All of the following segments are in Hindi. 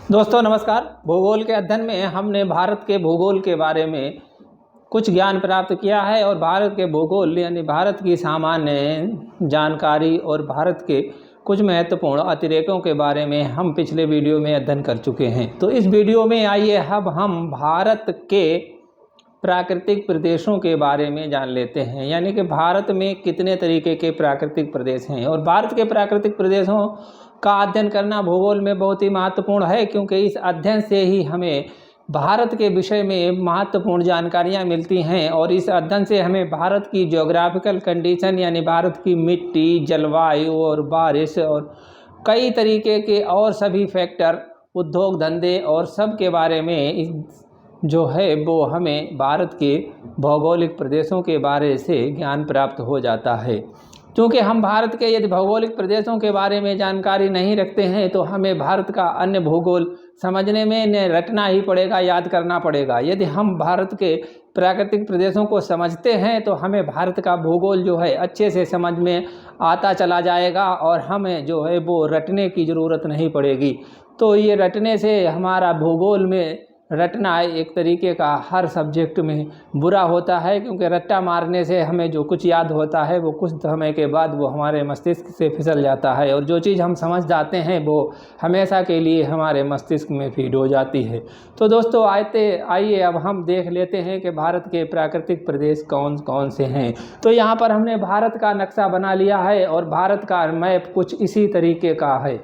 दोस्तों नमस्कार। भूगोल के अध्ययन में हमने भारत के भूगोल के बारे में कुछ ज्ञान प्राप्त किया है और भारत के भूगोल यानी भारत की सामान्य जानकारी और भारत के कुछ महत्वपूर्ण अतिरेकों के बारे में हम पिछले वीडियो में अध्ययन कर चुके हैं। तो इस वीडियो में आइए अब हम भारत के प्राकृतिक प्रदेशों के बारे में जान लेते हैं, यानी कि भारत में कितने तरीके के प्राकृतिक प्रदेश हैं। और भारत के प्राकृतिक प्रदेशों का अध्ययन करना भूगोल में बहुत ही महत्वपूर्ण है, क्योंकि इस अध्ययन से ही हमें भारत के विषय में महत्वपूर्ण जानकारियां मिलती हैं और इस अध्ययन से हमें भारत की ज्योग्राफिकल कंडीशन यानी भारत की मिट्टी, जलवायु और बारिश और कई तरीके के और सभी फैक्टर, उद्योग धंधे और सब के बारे में जो है वो हमें भारत के भौगोलिक प्रदेशों के बारे से ज्ञान प्राप्त हो जाता है। क्योंकि हम भारत के यदि भौगोलिक प्रदेशों के बारे में जानकारी नहीं रखते हैं तो हमें भारत का अन्य भूगोल समझने में न रटना ही पड़ेगा, याद करना पड़ेगा। यदि हम भारत के प्राकृतिक प्रदेशों को समझते हैं तो हमें भारत का भूगोल जो है अच्छे से समझ में आता चला जाएगा और हमें जो है वो रटने की ज़रूरत नहीं पड़ेगी। तो ये रटने से हमारा भूगोल में रटना एक तरीके का हर सब्जेक्ट में बुरा होता है, क्योंकि रट्टा मारने से हमें जो कुछ याद होता है वो कुछ समय के बाद वो हमारे मस्तिष्क से फिसल जाता है और जो चीज़ हम समझ जाते हैं वो हमेशा के लिए हमारे मस्तिष्क में फीड हो जाती है। तो दोस्तों आइए अब हम देख लेते हैं कि भारत के प्राकृतिक प्रदेश कौन कौन से हैं। तो यहाँ पर हमने भारत का नक्शा बना लिया है और भारत का मैप कुछ इसी तरीके का है।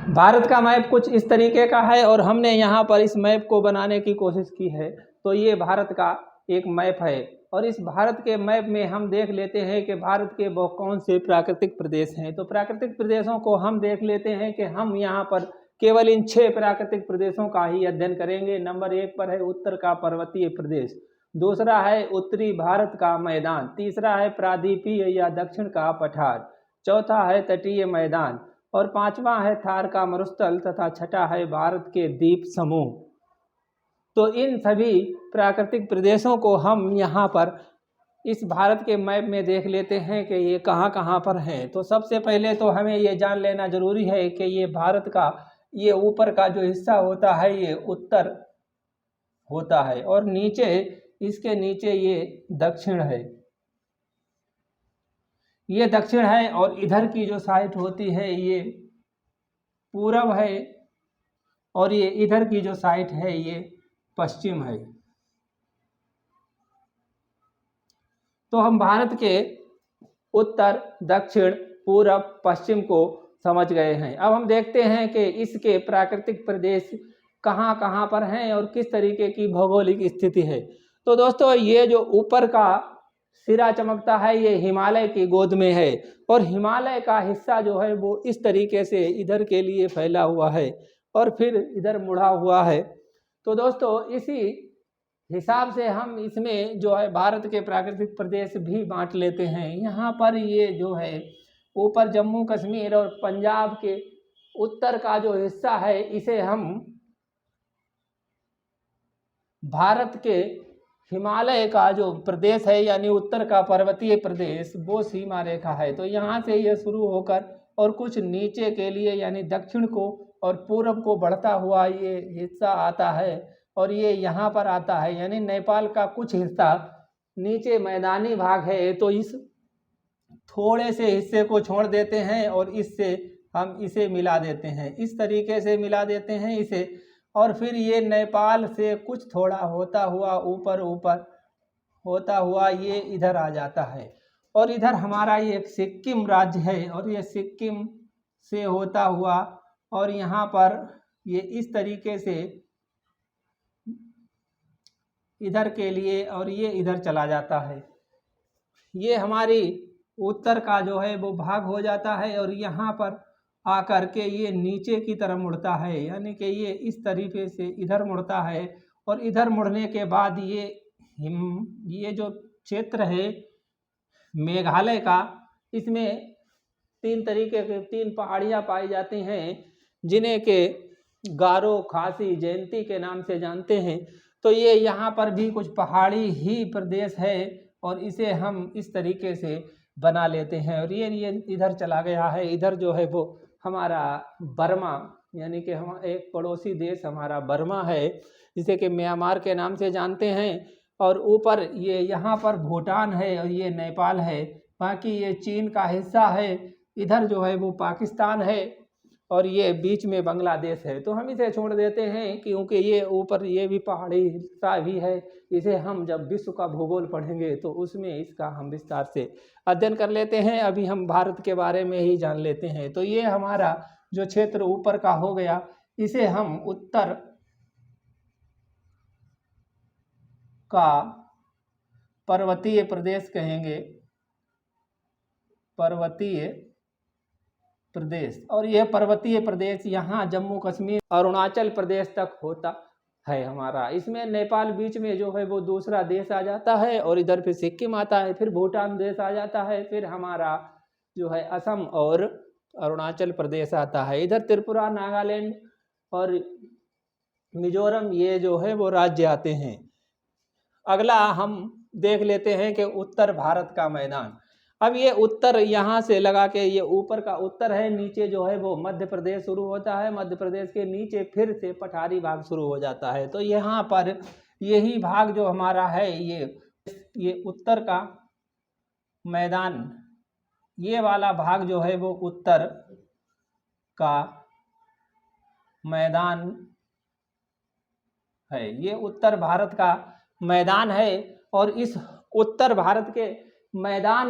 भारत का मैप कुछ इस तरीके का है और हमने यहाँ पर इस मैप को बनाने की कोशिश की है। तो ये भारत का एक मैप है और इस भारत के मैप में हम देख लेते हैं कि भारत के वो कौन से प्राकृतिक प्रदेश हैं। तो प्राकृतिक प्रदेशों को हम देख लेते हैं कि हम यहाँ पर केवल इन 6 प्राकृतिक प्रदेशों का ही अध्ययन करेंगे। नंबर 1 पर है उत्तर का पर्वतीय प्रदेश, दूसरा है उत्तरी भारत का मैदान, तीसरा है प्रायद्वीपीय या दक्षिण का पठार, चौथा है तटीय मैदान और पांचवा है थार का मरुस्थल तथा छठा है भारत के द्वीप समूह। तो इन सभी प्राकृतिक प्रदेशों को हम यहाँ पर इस भारत के मैप में देख लेते हैं कि ये कहाँ कहाँ पर हैं। तो सबसे पहले तो हमें ये जान लेना जरूरी है कि ये भारत का ये ऊपर का जो हिस्सा होता है ये उत्तर होता है और नीचे इसके नीचे ये दक्षिण है, ये दक्षिण है और इधर की जो साइड होती है ये पूरब है और ये इधर की जो साइड है ये पश्चिम है। तो हम भारत के उत्तर, दक्षिण, पूरब, पश्चिम को समझ गए हैं। अब हम देखते हैं कि इसके प्राकृतिक प्रदेश कहाँ कहाँ पर हैं और किस तरीके की भौगोलिक स्थिति है। तो दोस्तों ये जो ऊपर का सिरा चमकता है ये हिमालय की गोद में है और हिमालय का हिस्सा जो है वो इस तरीके से इधर के लिए फैला हुआ है और फिर इधर मुड़ा हुआ है। तो दोस्तों इसी हिसाब से हम इसमें जो है भारत के प्राकृतिक प्रदेश भी बांट लेते हैं। यहाँ पर ये जो है ऊपर जम्मू कश्मीर और पंजाब के उत्तर का जो हिस्सा है इसे हम भारत के हिमालय का जो प्रदेश है यानी उत्तर का पर्वतीय प्रदेश वो सीमा रेखा है। तो यहाँ से ये शुरू होकर और कुछ नीचे के लिए यानी दक्षिण को और पूरब को बढ़ता हुआ ये हिस्सा आता है और ये यहाँ पर आता है, यानी नेपाल का कुछ हिस्सा नीचे मैदानी भाग है। तो इस थोड़े से हिस्से को छोड़ देते हैं और इससे हम इसे मिला देते हैं, इस तरीके से मिला देते हैं इसे और फिर ये नेपाल से कुछ थोड़ा होता हुआ ऊपर होता हुआ ये इधर आ जाता है और इधर हमारा ये सिक्किम राज्य है और ये सिक्किम से होता हुआ और यहाँ पर ये इस तरीके से इधर के लिए और ये इधर चला जाता है। ये हमारी उत्तर का जो है वो भाग हो जाता है और यहाँ पर आकर के ये नीचे की तरफ मुड़ता है, यानी कि ये इस तरीके से इधर मुड़ता है और इधर मुड़ने के बाद ये जो क्षेत्र है मेघालय का, इसमें 3 तरीके के 3 पहाड़ियाँ पाई जाती हैं जिन्हें के गारो, खासी, जयंती के नाम से जानते हैं। तो ये यहाँ पर भी कुछ पहाड़ी ही प्रदेश है और इसे हम इस तरीके से बना लेते हैं। और ये इधर चला गया है, इधर जो है वो हमारा बर्मा, यानी कि हम एक पड़ोसी देश हमारा बर्मा है, जिसे कि म्यांमार के नाम से जानते हैं। और ऊपर ये यहाँ पर भूटान है और ये नेपाल है, बाकी ये चीन का हिस्सा है। इधर जो है वो पाकिस्तान है और ये बीच में बांग्लादेश है। तो हम इसे छोड़ देते हैं क्योंकि ये ऊपर ये भी पहाड़ी हिस्सा भी है। इसे हम जब विश्व का भूगोल पढ़ेंगे तो उसमें इसका हम विस्तार से अध्ययन कर लेते हैं। अभी हम भारत के बारे में ही जान लेते हैं। तो ये हमारा जो क्षेत्र ऊपर का हो गया, इसे हम उत्तर का पर्वतीय प्रदेश कहेंगे, पर्वतीय प्रदेश। और यह पर्वतीय प्रदेश यहाँ जम्मू कश्मीर अरुणाचल प्रदेश तक होता है हमारा। इसमें नेपाल बीच में जो है वो दूसरा देश आ जाता है, और इधर फिर सिक्किम आता है, फिर भूटान देश आ जाता है, फिर हमारा जो है असम और अरुणाचल प्रदेश आता है। इधर त्रिपुरा, नागालैंड और मिजोरम ये जो है वो राज्य आते हैं। अगला हम देख लेते हैं कि उत्तर भारत का मैदान। अब ये उत्तर यहाँ से लगा के ये ऊपर का उत्तर है, नीचे जो है वो मध्य प्रदेश शुरू होता है, मध्य प्रदेश के नीचे फिर से पठारी भाग शुरू हो जाता है। तो यहाँ पर यही भाग जो हमारा है ये उत्तर का मैदान, ये वाला भाग जो है वो उत्तर का मैदान है, ये उत्तर भारत का मैदान है। और इस उत्तर भारत के मैदान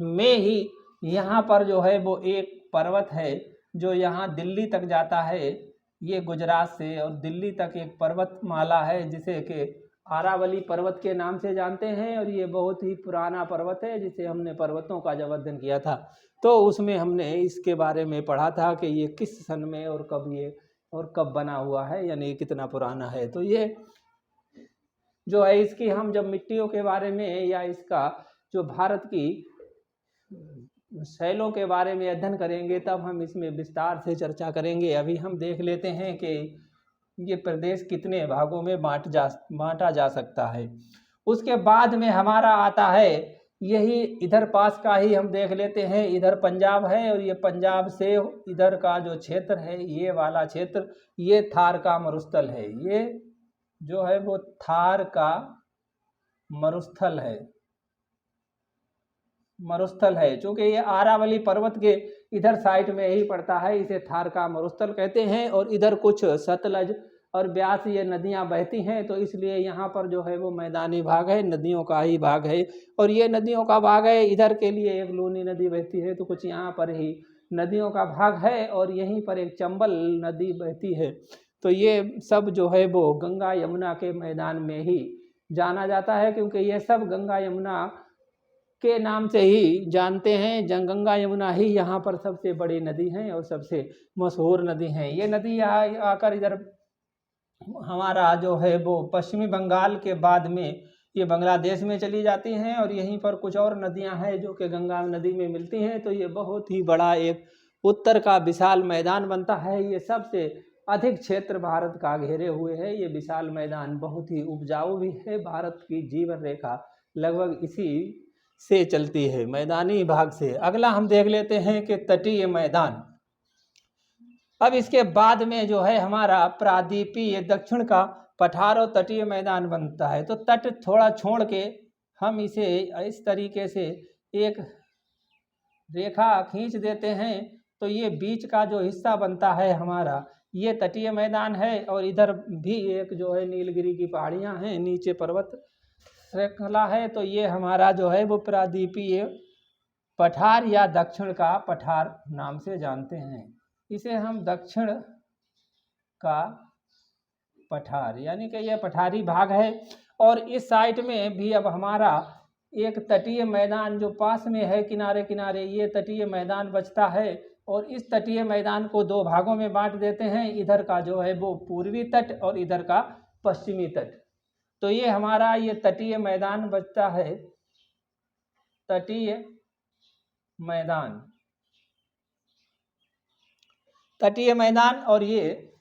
में ही यहाँ पर जो है वो एक पर्वत है जो यहाँ दिल्ली तक जाता है, ये गुजरात से और दिल्ली तक एक पर्वतमाला है जिसे कि आरावली पर्वत के नाम से जानते हैं। और ये बहुत ही पुराना पर्वत है, जिसे हमने पर्वतों का जब अध्ययन किया था तो उसमें हमने इसके बारे में पढ़ा था कि ये किस सन में और कब बना हुआ है, यानी कितना पुराना है। तो ये जो है इसकी हम जब मिट्टियों के बारे में या इसका जो भारत की शैलों के बारे में अध्ययन करेंगे तब हम इसमें विस्तार से चर्चा करेंगे। अभी हम देख लेते हैं कि ये प्रदेश कितने भागों में बांटा जा सकता है। उसके बाद में हमारा आता है यही इधर पास का ही हम देख लेते हैं। इधर पंजाब है और ये पंजाब से इधर का जो क्षेत्र है, ये वाला क्षेत्र, ये थार का मरुस्थल है। ये जो है वो थार का मरुस्थल है, चूँकि ये आरावली पर्वत के इधर साइड में ही पड़ता है, इसे थार का मरुस्थल कहते हैं। और इधर कुछ सतलज और ब्यास ये नदियां बहती हैं, तो इसलिए यहाँ पर जो है वो मैदानी भाग है, नदियों का ही भाग है। और ये नदियों का भाग है, इधर के लिए एक लूनी नदी बहती है, तो कुछ यहाँ पर ही नदियों का भाग है। और यहीं पर एक चंबल नदी बहती है। तो ये सब जो है वो गंगा यमुना के मैदान में ही जाना जाता है, क्योंकि ये सब गंगा यमुना के नाम से ही जानते हैं। गंगा यमुना ही यहाँ पर सबसे बड़ी नदी हैं और सबसे मशहूर नदी हैं। ये नदी आकर इधर हमारा जो है वो पश्चिमी बंगाल के बाद में ये बांग्लादेश में चली जाती हैं। और यहीं पर कुछ और नदियां हैं जो कि गंगा नदी में मिलती हैं। तो ये बहुत ही बड़ा एक उत्तर का विशाल मैदान बनता है। ये सबसे अधिक क्षेत्र भारत का घेरे हुए है। ये विशाल मैदान बहुत ही उपजाऊ भी है। भारत की जीवन रेखा लगभग इसी से चलती है, मैदानी भाग से। अगला हम देख लेते हैं कि तटीय मैदान। अब इसके बाद में जो है हमारा प्रादीपीय दक्षिण का पठार और तटीय मैदान बनता है। तो तट थोड़ा छोड़ के हम इसे इस तरीके से एक रेखा खींच देते हैं, तो ये बीच का जो हिस्सा बनता है हमारा, ये तटीय मैदान है। और इधर भी एक जो है नीलगिरी की पहाड़ियाँ हैं, नीचे पर्वत श्रृंखला है। तो ये हमारा जो है वो प्रादीपीय पठार या दक्षिण का पठार नाम से जानते हैं। इसे हम दक्षिण का पठार, यानी कि यह पठारी भाग है। और इस साइड में भी अब हमारा एक तटीय मैदान जो पास में है, किनारे किनारे, ये तटीय मैदान बचता है। और इस तटीय मैदान को दो भागों में बांट देते हैं, इधर का जो है वो पूर्वी तट और इधर का पश्चिमी तट। तो ये हमारा ये तटीय मैदान बचता है, तटीय मैदान। और ये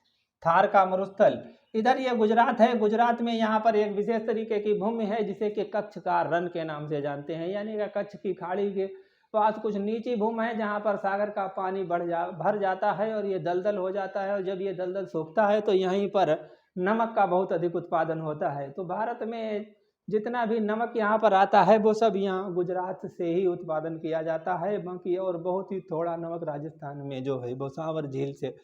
थार का मरुस्थल। इधर ये गुजरात है। गुजरात में यहाँ पर एक विशेष तरीके की भूमि है जिसे कि कच्छ का रण के नाम से जानते हैं, यानी कि कच्छ की खाड़ी के पास कुछ नीची भूमि है जहाँ पर सागर का पानी भर जाता है और ये दलदल हो जाता है, और जब ये दलदल सूखता है तो यहीं पर नमक का बहुत अधिक उत्पादन होता है। तो भारत में जितना भी नमक यहाँ पर आता है वो सब यहाँ गुजरात से ही उत्पादन किया जाता है, बाकी और बहुत ही थोड़ा नमक राजस्थान में जो है वो सांवर झील से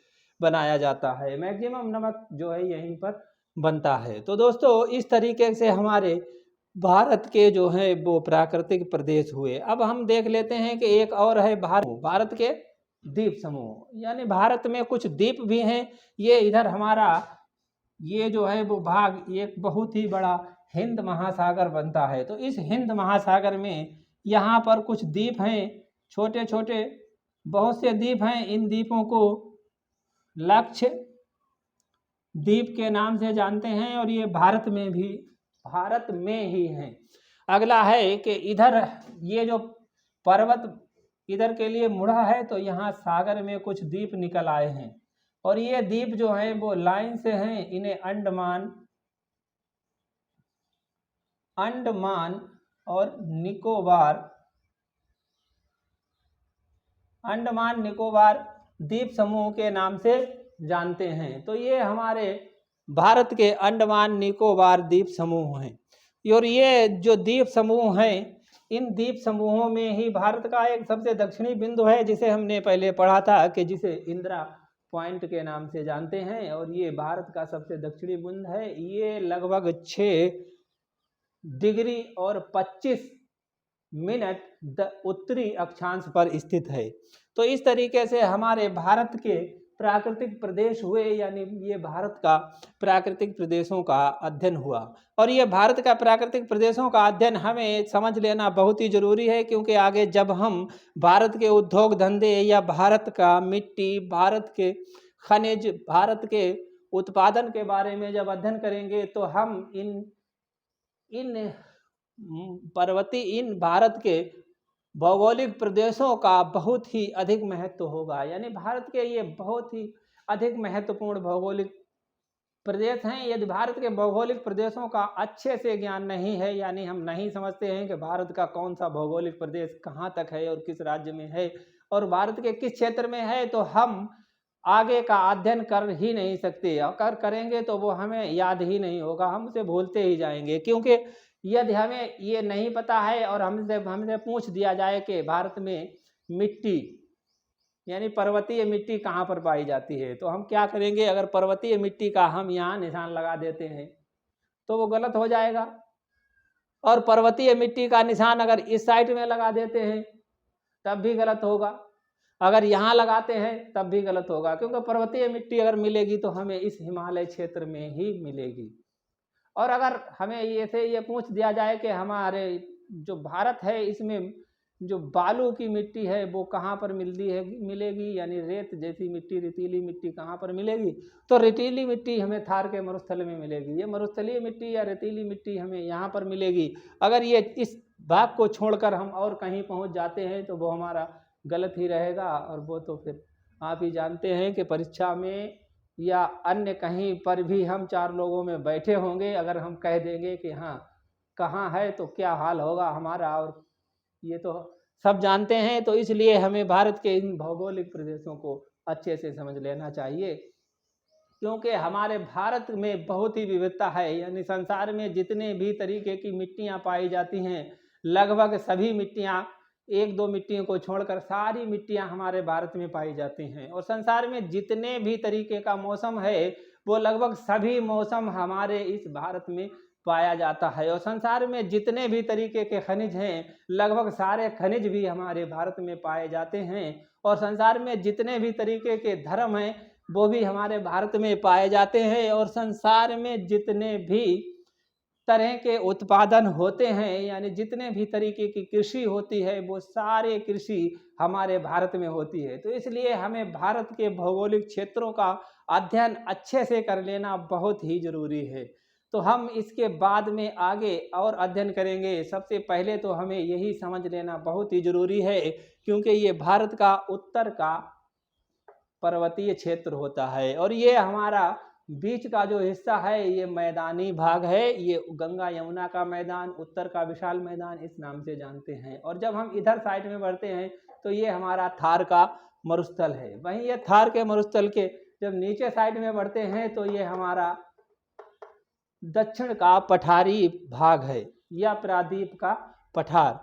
बनाया जाता है। मैक्सिमम नमक जो है यहीं पर बनता है। तो दोस्तों इस तरीके से हमारे भारत के जो है वो प्राकृतिक प्रदेश हुए। अब हम देख लेते हैं कि एक और है भारत के द्वीप समूह, यानी भारत में कुछ द्वीप भी हैं। ये इधर हमारा ये जो है वो भाग एक बहुत ही बड़ा हिंद महासागर बनता है। तो इस हिंद महासागर में यहाँ पर कुछ द्वीप हैं, छोटे छोटे बहुत से द्वीप हैं। इन द्वीपों को लक्षद्वीप के नाम से जानते हैं और ये भारत में ही हैं। अगला है कि इधर ये जो पर्वत इधर के लिए मुड़ा है तो यहाँ सागर में कुछ द्वीप निकल आए हैं, और ये द्वीप जो हैं वो लाइन से हैं। इन्हें अंडमान और निकोबार द्वीप समूह के नाम से जानते हैं। तो ये हमारे भारत के अंडमान निकोबार द्वीप समूह हैं, और ये जो द्वीप समूह हैं, इन द्वीप समूहों में ही भारत का एक सबसे दक्षिणी बिंदु है, जिसे हमने पहले पढ़ा था कि जिसे इंदिरा पॉइंट के नाम से जानते हैं, और ये भारत का सबसे दक्षिणी बिंदु है। ये लगभग 6 डिग्री और 25 मिनट उत्तरी अक्षांश पर स्थित है। तो इस तरीके से हमारे भारत के प्राकृतिक प्रदेश हुए, यानी ये भारत का प्राकृतिक प्रदेशों का अध्ययन हुआ। और ये भारत का प्राकृतिक प्रदेशों का अध्ययन हमें समझ लेना बहुत ही जरूरी है, क्योंकि आगे जब हम भारत के उद्योग धंधे या भारत का मिट्टी, भारत के खनिज, भारत के उत्पादन के बारे में जब अध्ययन करेंगे तो हम इन भारत के भौगोलिक प्रदेशों का बहुत ही अधिक महत्व होगा। यानी भारत के ये बहुत ही अधिक महत्वपूर्ण भौगोलिक प्रदेश हैं। यदि भारत के भौगोलिक प्रदेशों का अच्छे से ज्ञान नहीं है, यानी हम नहीं समझते हैं कि भारत का कौन सा भौगोलिक प्रदेश कहाँ तक है और किस राज्य में है और भारत के किस क्षेत्र में है, तो हम आगे का अध्ययन कर ही नहीं सकते। अगर करेंगे तो वो हमें याद ही नहीं होगा, हम उसे भूलते ही जाएंगे। क्योंकि यदि हमें ये नहीं पता है और हमसे पूछ दिया जाए कि भारत में मिट्टी यानी पर्वतीय मिट्टी कहाँ पर पाई जाती है, तो हम क्या करेंगे? अगर पर्वतीय मिट्टी का हम यहाँ निशान लगा देते हैं तो वो गलत हो जाएगा, और पर्वतीय मिट्टी का निशान अगर इस साइड में लगा देते हैं तब भी गलत होगा, अगर यहाँ लगाते हैं तब भी गलत होगा। क्योंकि पर्वतीय मिट्टी अगर मिलेगी तो हमें इस हिमालय क्षेत्र में ही मिलेगी। और अगर हमें ये पूछ दिया जाए कि हमारे जो भारत है इसमें जो बालू की मिट्टी है वो कहाँ पर मिलेगी, यानी रेत जैसी मिट्टी, रेतीली मिट्टी कहाँ पर मिलेगी, तो रेतीली मिट्टी हमें थार के मरुस्थल में मिलेगी। ये मरुस्थलीय मिट्टी या रेतीली मिट्टी हमें यहाँ पर मिलेगी। अगर ये इस भाग को छोड़कर हम और कहीं पहुँच जाते हैं तो वो हमारा गलत ही रहेगा, और वो तो फिर आप ही जानते हैं कि परीक्षा में या अन्य कहीं पर भी हम 4 लोगों में बैठे होंगे, अगर हम कह देंगे कि हाँ कहाँ है तो क्या हाल होगा हमारा, और ये तो सब जानते हैं। तो इसलिए हमें भारत के इन भौगोलिक प्रदेशों को अच्छे से समझ लेना चाहिए, क्योंकि हमारे भारत में बहुत ही विविधता है। यानी संसार में जितने भी तरीके की मिट्टियाँ पाई जाती हैं, लगभग सभी मिट्टियाँ, 1-2 मिट्टियों को छोड़कर सारी मिट्टियाँ हमारे भारत में पाई जाती हैं। और संसार में जितने भी तरीके का मौसम है वो लगभग सभी मौसम हमारे इस भारत में पाया जाता है। और संसार में जितने भी तरीके के खनिज हैं, लगभग सारे खनिज भी हमारे भारत में पाए जाते हैं। और संसार में जितने भी तरीके के धर्म हैं वो भी हमारे भारत में पाए जाते हैं। और संसार में जितने भी तरह के उत्पादन होते हैं, यानी जितने भी तरीके की कृषि होती है वो सारे कृषि हमारे भारत में होती है। तो इसलिए हमें भारत के भौगोलिक क्षेत्रों का अध्ययन अच्छे से कर लेना बहुत ही ज़रूरी है। तो हम इसके बाद में आगे और अध्ययन करेंगे। सबसे पहले तो हमें यही समझ लेना बहुत ही ज़रूरी है, क्योंकि ये भारत का उत्तर का पर्वतीय क्षेत्र होता है और ये हमारा बीच का जो हिस्सा है ये मैदानी भाग है, ये गंगा यमुना का मैदान, उत्तर का विशाल मैदान इस नाम से जानते हैं। और जब हम इधर साइड में बढ़ते हैं तो ये हमारा थार का मरुस्थल है। वहीं ये थार के मरुस्थल के जब नीचे साइड में बढ़ते हैं तो ये हमारा दक्षिण का पठारी भाग है या प्रादीप का पठार।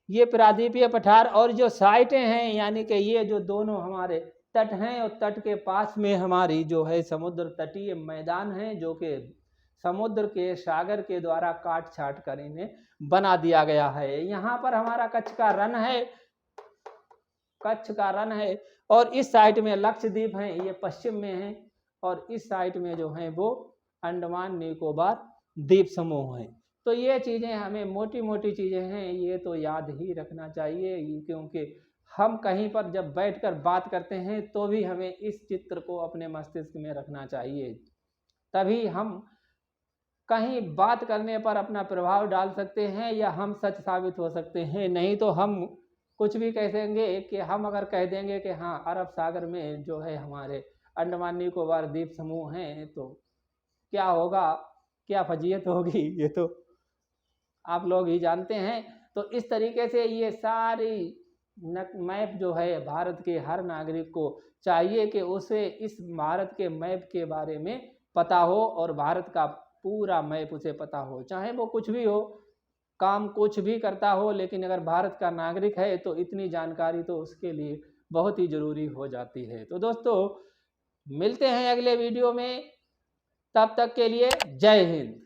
ये प्रादीपीय पठार और जो साइटें हैं यानी कि ये जो दोनों हमारे तट हैं और तट के पास में हमारी जो है समुद्र तटीय मैदान है जो कि समुद्र के सागर के द्वारा काट छाट कर इन्हें बना दिया गया है। यहाँ पर हमारा कच्छ का रण है, कच्छ का रण है और इस साइड में लक्षद्वीप हैं, ये पश्चिम में है और इस साइड में जो है वो अंडमान निकोबार द्वीप समूह है। तो ये चीज़ें हमें मोटी मोटी चीज़ें हैं, ये तो याद ही रखना चाहिए, क्योंकि हम कहीं पर जब बैठकर बात करते हैं तो भी हमें इस चित्र को अपने मस्तिष्क में रखना चाहिए, तभी हम कहीं बात करने पर अपना प्रभाव डाल सकते हैं या हम सच साबित हो सकते हैं। नहीं तो हम कुछ भी कह देंगे कि हम अगर कह देंगे कि हाँ अरब सागर में जो है हमारे अंडमान निकोबार द्वीप समूह हैं तो क्या होगा, क्या फजीयत होगी, ये तो आप लोग ही जानते हैं। तो इस तरीके से ये सारी मैप जो है भारत के हर नागरिक को चाहिए कि उसे इस भारत के मैप के बारे में पता हो और भारत का पूरा मैप उसे पता हो, चाहे वो कुछ भी हो, काम कुछ भी करता हो, लेकिन अगर भारत का नागरिक है तो इतनी जानकारी तो उसके लिए बहुत ही ज़रूरी हो जाती है। तो दोस्तों मिलते हैं अगले वीडियो में, तब तक के लिए जय हिंद।